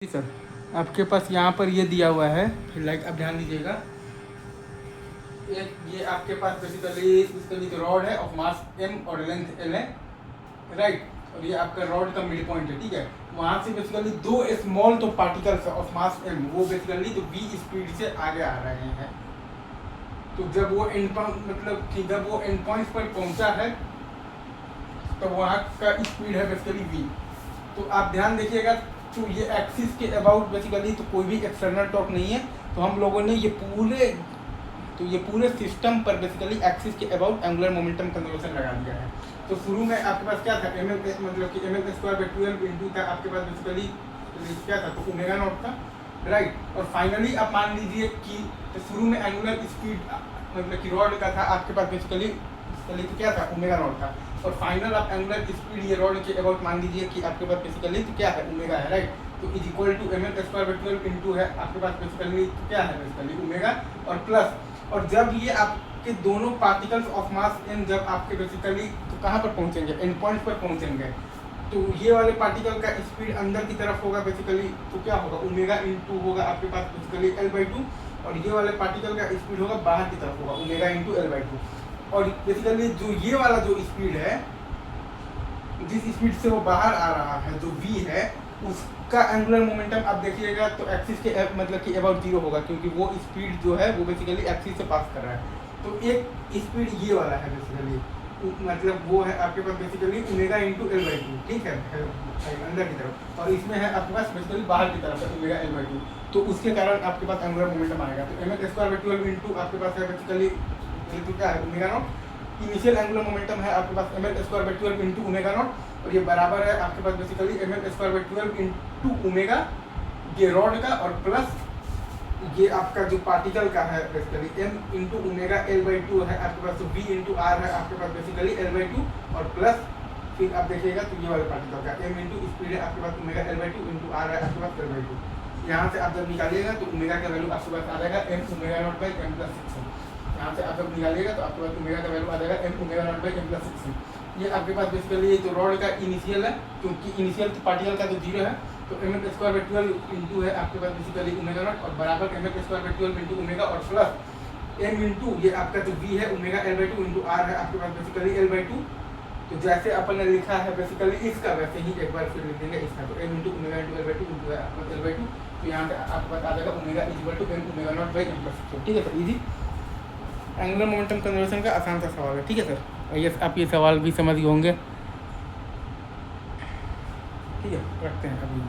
जी sir, आपके पास यहाँ पर ये दिया हुआ है, लाइक आप ध्यान दीजिएगा। एक ये आपके पास बेसिकली इसका जो रॉड है ऑफ मास m और लेंथ l है, राइट। और ये आपका रॉड का मिड पॉइंट है, ठीक है। वहाँ से बेसिकली दो स्मॉल तो पार्टिकल्स ऑफ मास m वो बेसिकली तो v स्पीड से आगे आ रहे हैं। तो जब वो एंड पॉइंट मतलब कि जब वो एंड पॉइंट पर पहुँचा है तो वहाँ का स्पीड है बेसिकली v। तो आप ध्यान देखिएगा, तो ये एक्सिस के अबाउट बेसिकली तो कोई भी एक्सटर्नल टॉर्क नहीं है। तो हम लोगों ने ये पूरे सिस्टम पर बेसिकली एक्सिस के अबाउट एंगुलर मोमेंटम कंजर्वेशन लगा दिया है। तो शुरू में आपके पास क्या था, मतलब कि ml स्क्वायर बाई 12 इंटू था आपके पास बेसिकली क्या था, तो ओमेगा नॉट था, राइट। और फाइनली आप मान लीजिए कि तो शुरू में एंगुलर स्पीड मतलब कि रॉड का था आपके पास बेसिकली तो क्या था, ओमेगा नॉट था। और फाइनल आप एंगुलर स्पीड ये रॉड के अबाउट मान लीजिए कि आपके पास बेसिकली तो क्या है, ओमेगा है, राइट। तो is equal to ml square by 12 into है आपके पास बेसिकली तो क्या है बेसिकली ओमेगा और प्लस। और जब ये आपके दोनों पार्टिकल्स ऑफ मास m जब आपके बेसिकली तो कहाँ पर पहुँचेंगे, एंड पॉइंट पर पहुँचेंगे, तो ये वाले पार्टिकल का स्पीड अंदर की तरफ होगा बेसिकली तो क्या होगा, ओमेगा इंटू होगा आपके पास बेसिकली l/2। और ये वाले पार्टिकल का स्पीड होगा बाहर की तरफ होगा ओमेगा इंटू l/2। और बेसिकली जो ये वाला जो स्पीड है, जिस स्पीड से वो बाहर आ रहा है जो v है, उसका एंगुलर मोमेंटम आप देखिएगा तो एक्सिस के मतलब कि अबाउट 0 होगा, क्योंकि वो स्पीड जो है वो बेसिकली एक्सिस से पास कर रहा है। तो एक स्पीड ये वाला है बेसिकली, मतलब वो है आपके पास बेसिकली ओमेगा इंटू l/2, ठीक है, अंदर की तरफ। और इसमें है आपके पास बेसिकली बाहर की तरफ है ओमेगा l/2। तो उसके कारण आपके पास एंगुलर मोमेंटम आएगा। तो ml स्क्वायर बाई 12 इंटू आपके पास है बेसिकली तो क्या है, omega nought. Initial angular momentum है आपके पास ml square by 12 into omega nought. और ये बराबर है आपके पास basically ml square by 12 into omega ये रॉड का, और प्लस ये आपका जो पार्टिकल का है basically m into omega l/2 है आपके पास, तो v इंटू r है आपके पास बेसिकली l/2। और प्लस फिर आप देखिएगा तो ये वाले पार्टिकल का m इंटू स्पीड है आपके पास ओमेगा l/2 इंटू r है आपके पास l/2। यहाँ से आप जब निकालिएगा तो ओमेगा का वैल्यू आपके पास आ जाएगा m omega not by m plus 6। यहाँ से आप जब निकालिएगा तो आपके पास ओमेगा का वैल्यू आ जाएगा m omega not by m plus 6। ये आपके पास बेसिकली तो रॉड का इनिशियल है, क्योंकि इनिशियल पार्टिकल का तो 0 है। तो ml स्क्वायर बाई 12 इंटू है आपके पास बेसिकली ओमेगा नॉट, और बराबर ml square by 12 into omega और प्लस m इंटू ये आपका जो v है ओमेगा l/2 इंटू r है आपके पास बेसिकली l/2। तो जैसे अपन ने लिखा है बेसिकली इसका, वैसे ही एक बार फिर लिख देंगे इसका। तो m into omega into l/2 into है आपका l/2। तो यहाँ पे आपके पास आ जाएगा omega equal to m omega not by m plus 6, ठीक है sir. Easy angular momentum conservation का आसान सा सवाल है, ठीक है सर। ये आप ये सवाल भी समझ गए होंगे, ठीक है, रखते हैं अभी।